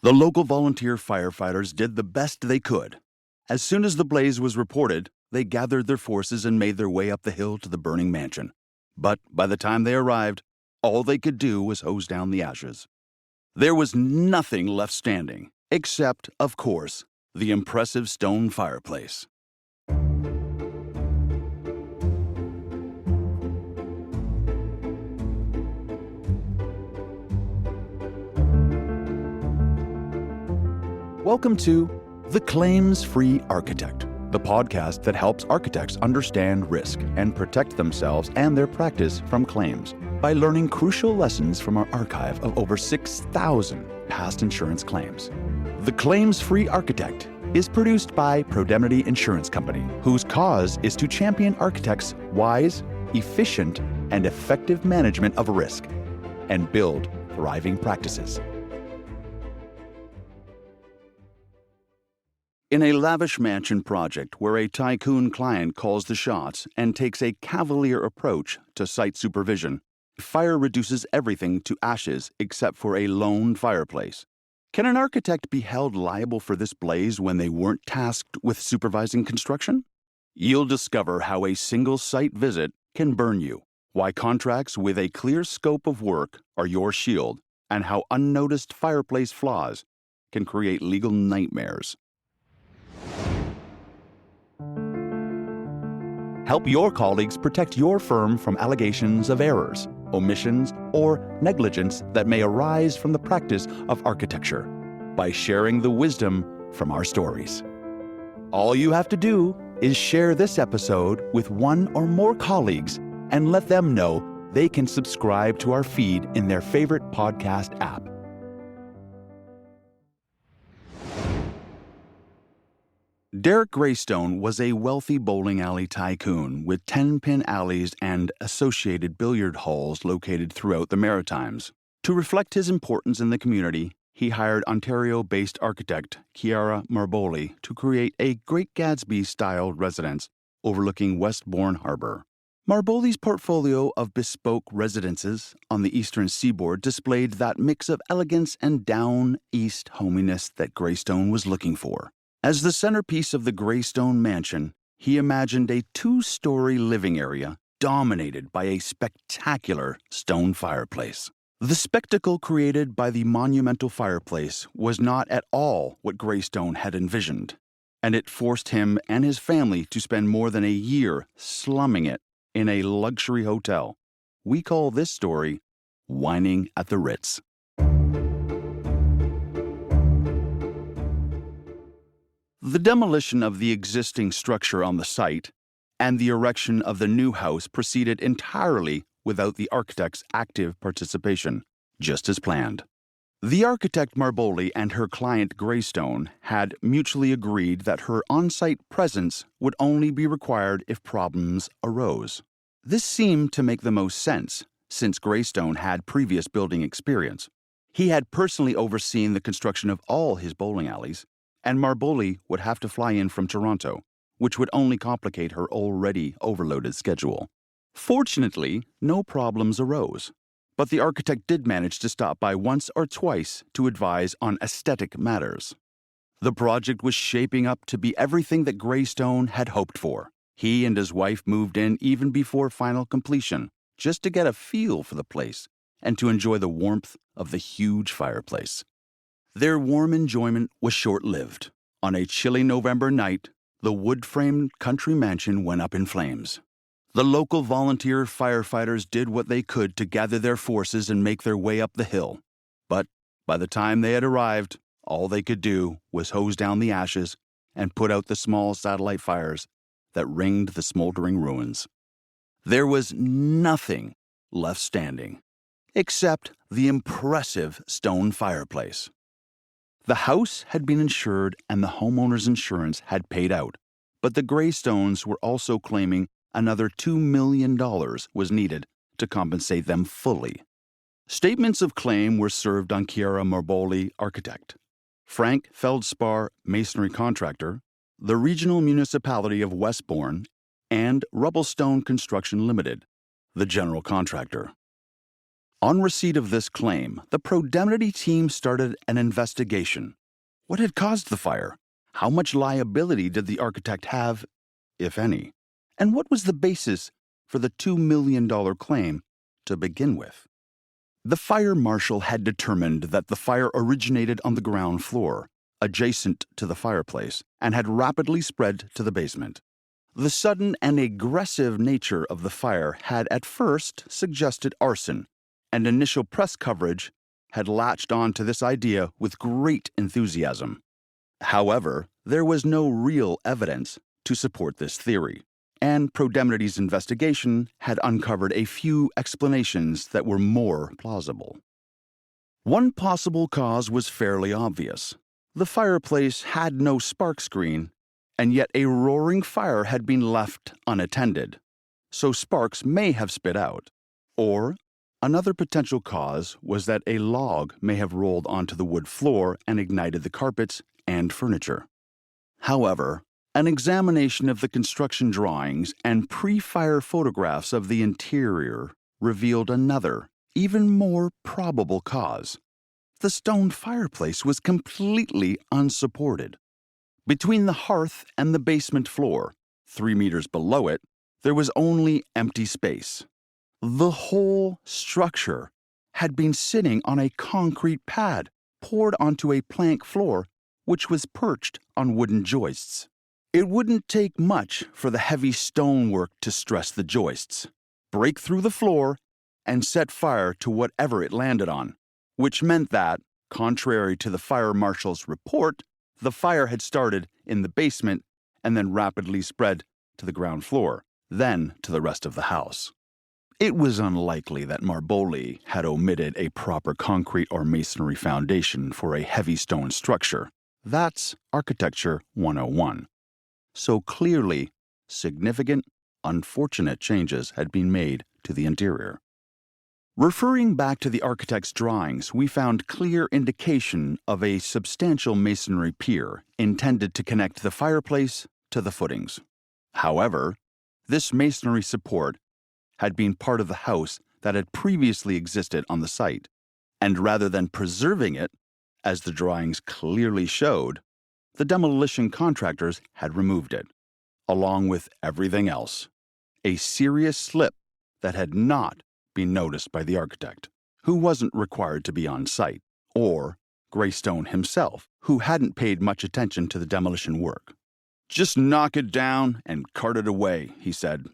The local volunteer firefighters did the best they could. As soon as the blaze was reported, they gathered their forces and made their way up the hill to the burning mansion. But by the time they arrived, all they could do was hose down the ashes. There was nothing left standing, except, of course, the impressive stone fireplace. Welcome to The Claims-Free Architect, the podcast that helps architects understand risk and protect themselves and their practice from claims by learning crucial lessons from our archive of over 6,000 past insurance claims. The Claims-Free Architect is produced by Pro-Demnity Insurance Company, whose cause is to champion architects' wise, efficient, and effective management of risk and build thriving practices. In a lavish mansion project where a tycoon client calls the shots and takes a cavalier approach to site supervision, fire reduces everything to ashes except for a lone fireplace. Can an architect be held liable for this blaze when they weren't tasked with supervising construction? You'll discover how a single site visit can burn you, why contracts with a clear scope of work are your shield, and how unnoticed fireplace flaws can create legal nightmares. Help your colleagues protect your firm from allegations of errors, omissions, or negligence that may arise from the practice of architecture by sharing the wisdom from our stories. All you have to do is share this episode with one or more colleagues and let them know they can subscribe to our feed in their favorite podcast app. Derek Greystone was a wealthy bowling alley tycoon with 10-pin alleys and associated billiard halls located throughout the Maritimes. To reflect his importance in the community, he hired Ontario-based architect Chiara Marboli to create a Great Gatsby-styled residence overlooking Westbourne Harbour. Marboli's portfolio of bespoke residences on the eastern seaboard displayed that mix of elegance and down-east hominess that Greystone was looking for. As the centerpiece of the Greystone mansion, he imagined a 2-story living area dominated by a spectacular stone fireplace. The spectacle created by the monumental fireplace was not at all what Greystone had envisioned, and it forced him and his family to spend more than a year slumming it in a luxury hotel. We call this story Whining at the Ritz. The demolition of the existing structure on the site and the erection of the new house proceeded entirely without the architect's active participation, just as planned. The architect Marboli and her client Greystone had mutually agreed that her on-site presence would only be required if problems arose. This seemed to make the most sense, since Greystone had previous building experience. He had personally overseen the construction of all his bowling alleys, and Marboli would have to fly in from Toronto, which would only complicate her already overloaded schedule. Fortunately, no problems arose, but the architect did manage to stop by once or twice to advise on aesthetic matters. The project was shaping up to be everything that Greystone had hoped for. He and his wife moved in even before final completion, just to get a feel for the place and to enjoy the warmth of the huge fireplace. Their warm enjoyment was short-lived. On a chilly November night, the wood-framed country mansion went up in flames. The local volunteer firefighters did what they could to gather their forces and make their way up the hill. But by the time they had arrived, all they could do was hose down the ashes and put out the small satellite fires that ringed the smoldering ruins. There was nothing left standing, except the impressive stone fireplace. The house had been insured and the homeowner's insurance had paid out, but the Greystones were also claiming another $2 million was needed to compensate them fully. Statements of claim were served on Chiara Marboli, architect, Frank Feldspar, masonry contractor, the regional municipality of Westbourne, and Rubblestone Construction Limited, the general contractor. On receipt of this claim, the Pro-Demnity team started an investigation. What had caused the fire? How much liability did the architect have, if any? And what was the basis for the $2 million claim to begin with? The fire marshal had determined that the fire originated on the ground floor, adjacent to the fireplace, and had rapidly spread to the basement. The sudden and aggressive nature of the fire had at first suggested arson, and initial press coverage had latched on to this idea with great enthusiasm. However, there was no real evidence to support this theory, and Pro-Demnity's investigation had uncovered a few explanations that were more plausible. One possible cause was fairly obvious. The fireplace had no spark screen, and yet a roaring fire had been left unattended, so sparks may have spit out. Or another potential cause was that a log may have rolled onto the wood floor and ignited the carpets and furniture. However, an examination of the construction drawings and pre-fire photographs of the interior revealed another, even more probable cause. The stone fireplace was completely unsupported. Between the hearth and the basement floor, 3 meters below it, there was only empty space. The whole structure had been sitting on a concrete pad poured onto a plank floor, which was perched on wooden joists. It wouldn't take much for the heavy stonework to stress the joists, break through the floor, and set fire to whatever it landed on, which meant that, contrary to the fire marshal's report, the fire had started in the basement and then rapidly spread to the ground floor, then to the rest of the house. It was unlikely that Marboli had omitted a proper concrete or masonry foundation for a heavy stone structure. That's Architecture 101. So clearly, significant, unfortunate changes had been made to the interior. Referring back to the architect's drawings, we found clear indication of a substantial masonry pier intended to connect the fireplace to the footings. However, this masonry support had been part of the house that had previously existed on the site, and rather than preserving it, as the drawings clearly showed, the demolition contractors had removed it, along with everything else. A serious slip that had not been noticed by the architect, who wasn't required to be on site, or Greystone himself, who hadn't paid much attention to the demolition work. "Just knock it down and cart it away," he said.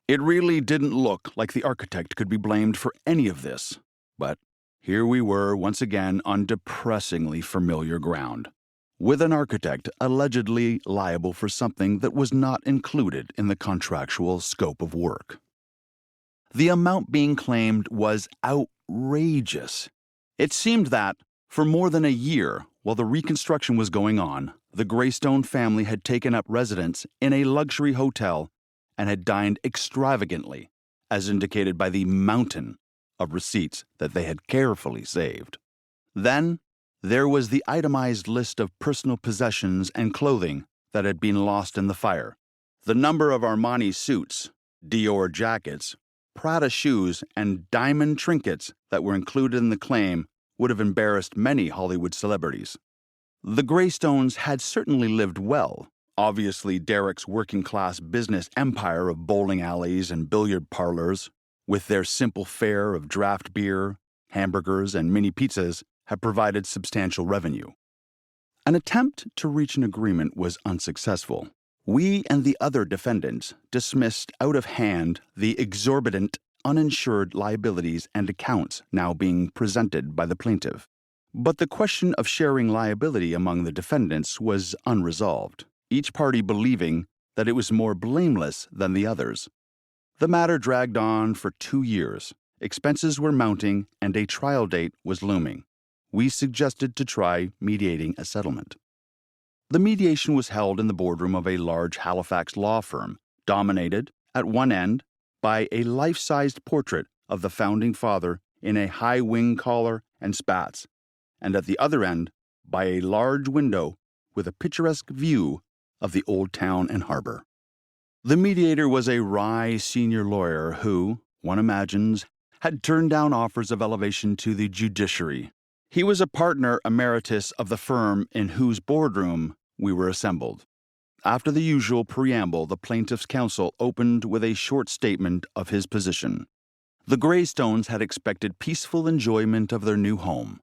It really didn't look like the architect could be blamed for any of this, but here we were once again on depressingly familiar ground, with an architect allegedly liable for something that was not included in the contractual scope of work. The amount being claimed was outrageous. It seemed that, for more than a year, while the reconstruction was going on, the Greystone family had taken up residence in a luxury hotel and had dined extravagantly, as indicated by the mountain of receipts that they had carefully saved. Then, there was the itemized list of personal possessions and clothing that had been lost in the fire. The number of Armani suits, Dior jackets, Prada shoes, and diamond trinkets that were included in the claim would have embarrassed many Hollywood celebrities. The Greystones had certainly lived well. Obviously, Derek's working-class business empire of bowling alleys and billiard parlors, with their simple fare of draft beer, hamburgers, and mini pizzas, had provided substantial revenue. An attempt to reach an agreement was unsuccessful. We and the other defendants dismissed out of hand the exorbitant, uninsured liabilities and accounts now being presented by the plaintiff. But the question of sharing liability among the defendants was unresolved, each party believing that it was more blameless than the others. The matter dragged on for 2 years. Expenses were mounting, and a trial date was looming. We suggested to try mediating a settlement. The mediation was held in the boardroom of a large Halifax law firm, dominated, at one end, by a life-sized portrait of the founding father in a high wing collar and spats, and at the other end, by a large window with a picturesque view of the old town and harbor. The mediator was a wry senior lawyer who, one imagines, had turned down offers of elevation to the judiciary. He was a partner emeritus of the firm in whose boardroom we were assembled. After the usual preamble, the plaintiff's counsel opened with a short statement of his position. The Greystones had expected peaceful enjoyment of their new home.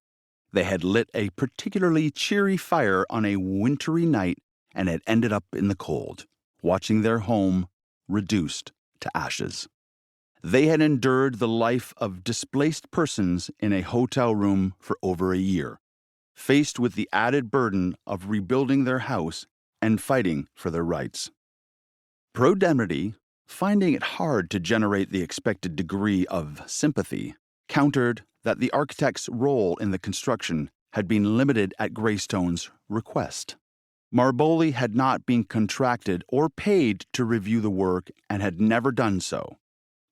They had lit a particularly cheery fire on a wintry night and had ended up in the cold, watching their home reduced to ashes. They had endured the life of displaced persons in a hotel room for over a year, faced with the added burden of rebuilding their house and fighting for their rights. Pro-Demnity, finding it hard to generate the expected degree of sympathy, countered that the architect's role in the construction had been limited at Greystone's request. Marboli had not been contracted or paid to review the work and had never done so.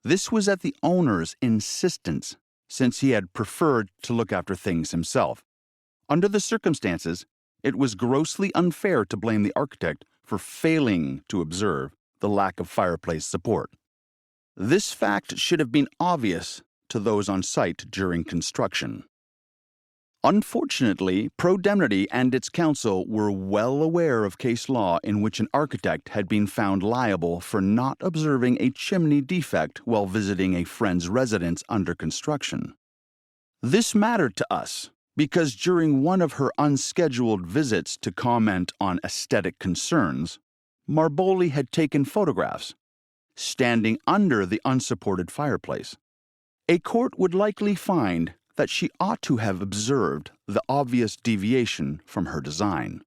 This was at the owner's insistence, since he had preferred to look after things himself. Under the circumstances, it was grossly unfair to blame the architect for failing to observe the lack of fireplace support. This fact should have been obvious to those on site during construction. Unfortunately, Pro-Demnity and its counsel were well aware of case law in which an architect had been found liable for not observing a chimney defect while visiting a friend's residence under construction. This mattered to us because during one of her unscheduled visits to comment on aesthetic concerns, Marboli had taken photographs, standing under the unsupported fireplace. A court would likely find that she ought to have observed the obvious deviation from her design.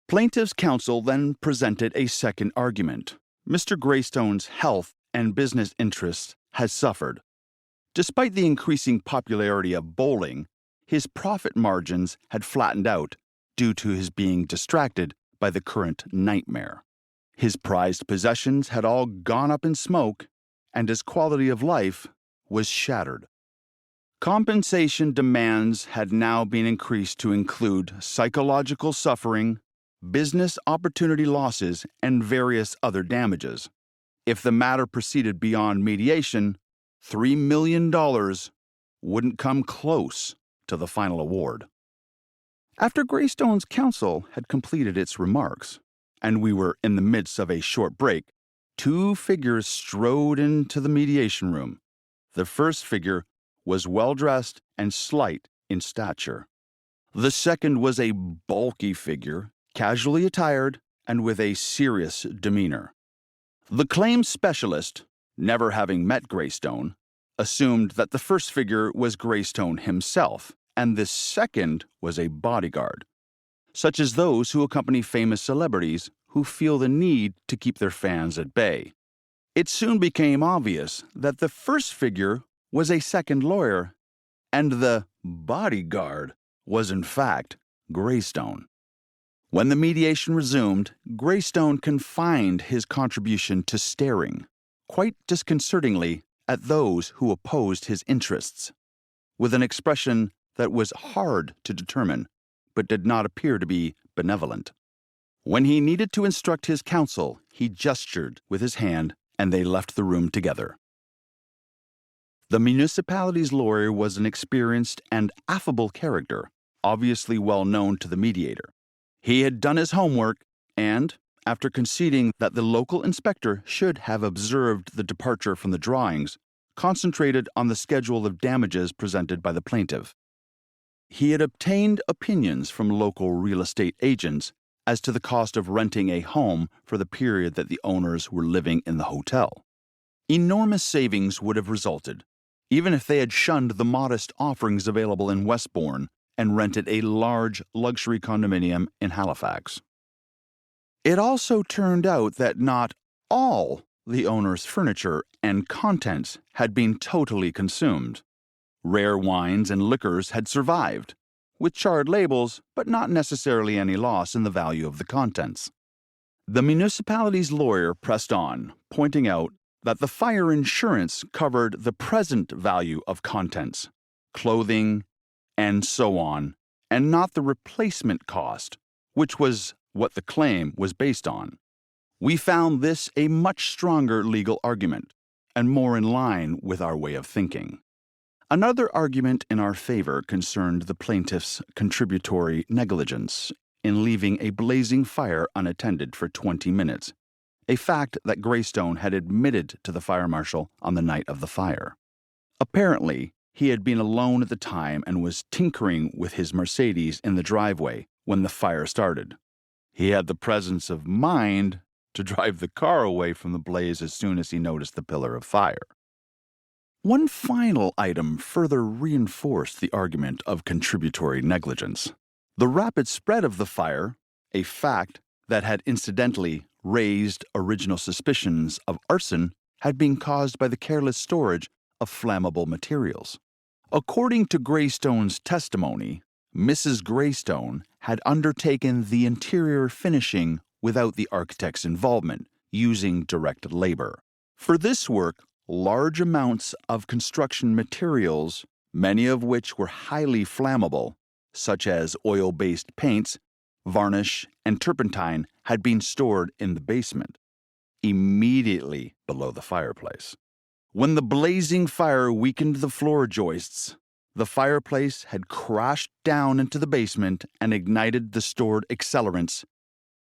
Plaintiff's counsel then presented a second argument. Mr. Greystone's health and business interests had suffered. Despite the increasing popularity of bowling, his profit margins had flattened out due to his being distracted by the current nightmare. His prized possessions had all gone up in smoke, and his quality of life was shattered. Compensation demands had now been increased to include psychological suffering, business opportunity losses, and various other damages. If the matter proceeded beyond mediation, $3 million wouldn't come close to the final award. After Greystone's counsel had completed its remarks, and we were in the midst of a short break, two figures strode into the mediation room. The first figure was well-dressed and slight in stature. The second was a bulky figure, casually attired and with a serious demeanor. The claims specialist, never having met Greystone, assumed that the first figure was Greystone himself, and this second was a bodyguard, such as those who accompany famous celebrities who feel the need to keep their fans at bay. It soon became obvious that the first figure was a second lawyer, and the bodyguard was in fact Greystone. When the mediation resumed, Greystone confined his contribution to staring, quite disconcertingly, at those who opposed his interests, with an expression that was hard to determine, but did not appear to be benevolent. When he needed to instruct his counsel, he gestured with his hand, and they left the room together. The municipality's lawyer was an experienced and affable character, obviously well known to the mediator. He had done his homework and, after conceding that the local inspector should have observed the departure from the drawings, concentrated on the schedule of damages presented by the plaintiff. He had obtained opinions from local real estate agents as to the cost of renting a home for the period that the owners were living in the hotel. Enormous savings would have resulted, even if they had shunned the modest offerings available in Westbourne and rented a large luxury condominium in Halifax. It also turned out that not all the owner's furniture and contents had been totally consumed. Rare wines and liquors had survived, with charred labels, but not necessarily any loss in the value of the contents. The municipality's lawyer pressed on, pointing out that the fire insurance covered the present value of contents, clothing, and so on, and not the replacement cost, which was what the claim was based on. We found this a much stronger legal argument, and more in line with our way of thinking. Another argument in our favor concerned the plaintiff's contributory negligence in leaving a blazing fire unattended for 20 minutes, a fact that Greystone had admitted to the fire marshal on the night of the fire. Apparently, he had been alone at the time and was tinkering with his Mercedes in the driveway when the fire started. He had the presence of mind to drive the car away from the blaze as soon as he noticed the pillar of fire. One final item further reinforced the argument of contributory negligence. The rapid spread of the fire, a fact that had incidentally raised original suspicions of arson, had been caused by the careless storage of flammable materials. According to Greystone's testimony, Mrs. Greystone had undertaken the interior finishing without the architect's involvement, using direct labor. For this work, large amounts of construction materials, many of which were highly flammable, such as oil-based paints, varnish, and turpentine, had been stored in the basement, immediately below the fireplace. When the blazing fire weakened the floor joists, the fireplace had crashed down into the basement and ignited the stored accelerants.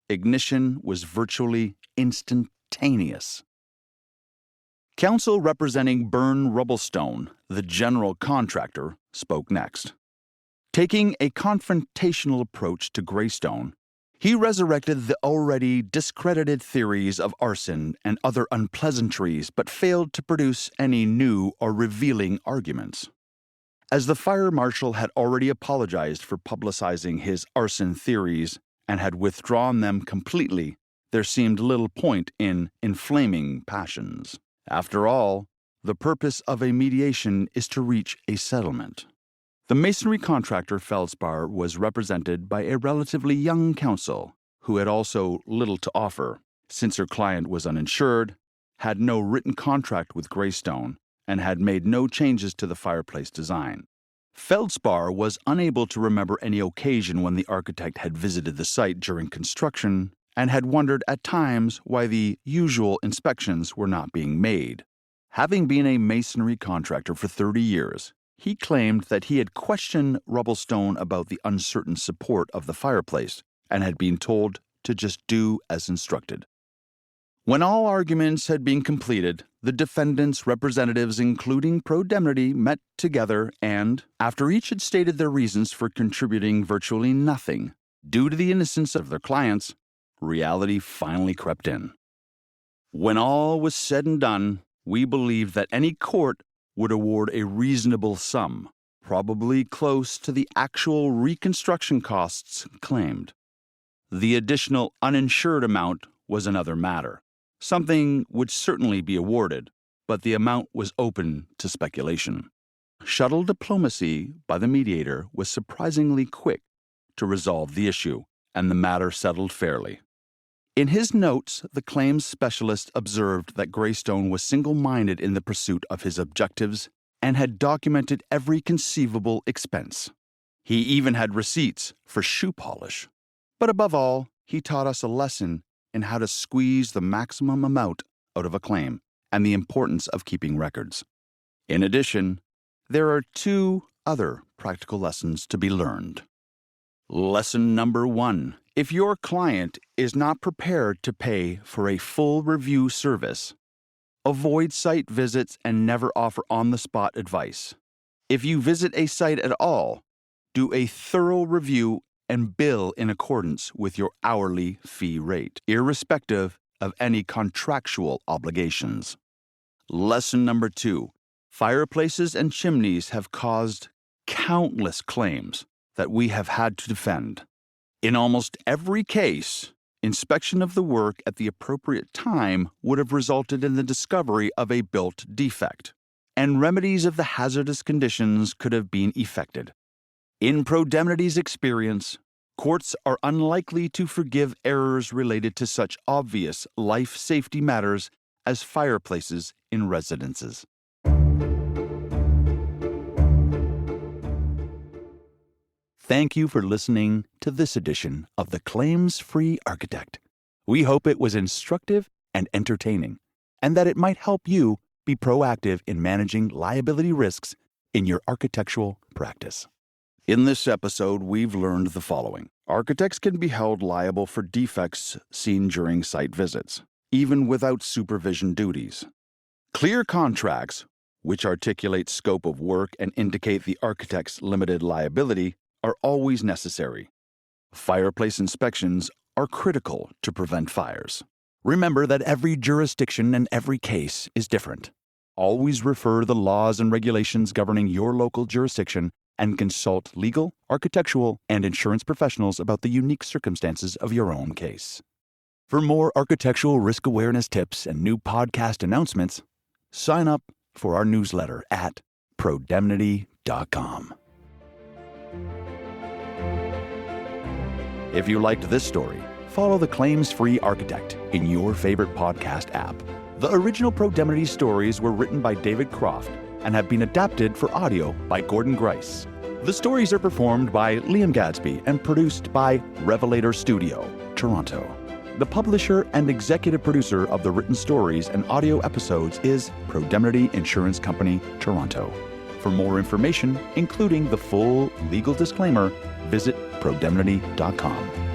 Ignition was virtually instantaneous. Counsel representing Byrne Rubblestone, the general contractor, spoke next. Taking a confrontational approach to Greystone, he resurrected the already discredited theories of arson and other unpleasantries, but failed to produce any new or revealing arguments. As the fire marshal had already apologized for publicizing his arson theories and had withdrawn them completely, there seemed little point in inflaming passions. After all, the purpose of a mediation is to reach a settlement. The masonry contractor Feldspar was represented by a relatively young counsel who had also little to offer, since her client was uninsured, had no written contract with Greystone, and had made no changes to the fireplace design. Feldspar was unable to remember any occasion when the architect had visited the site during construction and had wondered at times why the usual inspections were not being made. Having been a masonry contractor for 30 years, he claimed that he had questioned Rubblestone about the uncertain support of the fireplace and had been told to just do as instructed. When all arguments had been completed, the defendants' representatives, including Pro-Demnity, met together and, after each had stated their reasons for contributing virtually nothing, due to the innocence of their clients, reality finally crept in. When all was said and done, we believed that any court would award a reasonable sum, probably close to the actual reconstruction costs claimed. The additional uninsured amount was another matter. Something would certainly be awarded, but the amount was open to speculation. Shuttle diplomacy by the mediator was surprisingly quick to resolve the issue, and the matter settled fairly. In his notes, the claims specialist observed that Greystone was single-minded in the pursuit of his objectives and had documented every conceivable expense. He even had receipts for shoe polish. But above all, he taught us a lesson in how to squeeze the maximum amount out of a claim and the importance of keeping records. In addition, there are two other practical lessons to be learned. Lesson number 1. If your client is not prepared to pay for a full review service, avoid site visits and never offer on-the-spot advice. If you visit a site at all, do a thorough review and bill in accordance with your hourly fee rate, irrespective of any contractual obligations. Lesson number 2. Fireplaces and chimneys have caused countless claims that we have had to defend. In almost every case, inspection of the work at the appropriate time would have resulted in the discovery of a built defect, and remedies of the hazardous conditions could have been effected. In Pro-Demnity's experience, courts are unlikely to forgive errors related to such obvious life safety matters as fireplaces in residences. Thank you for listening to this edition of The Claims-Free Architect. We hope it was instructive and entertaining, and that it might help you be proactive in managing liability risks in your architectural practice. In this episode, we've learned the following. Architects can be held liable for defects seen during site visits, even without supervision duties. Clear contracts, which articulate scope of work and indicate the architect's limited liability, are always necessary. Fireplace inspections are critical to prevent fires. Remember that every jurisdiction and every case is different. Always refer the laws and regulations governing your local jurisdiction and consult legal, architectural, and insurance professionals about the unique circumstances of your own case. For more architectural risk awareness tips and new podcast announcements, sign up for our newsletter at Pro-Demnity.com. If you liked this story, follow the Claims-Free Architect in your favorite podcast app. The original Pro-Demnity stories were written by David Croft and have been adapted for audio by Gordon Grice. The stories are performed by Liam Gadsby and produced by Revelator Studio, Toronto. The publisher and executive producer of the written stories and audio episodes is Pro-Demnity Insurance Company, Toronto. For more information, including the full legal disclaimer, visit Pro-Demnity.com.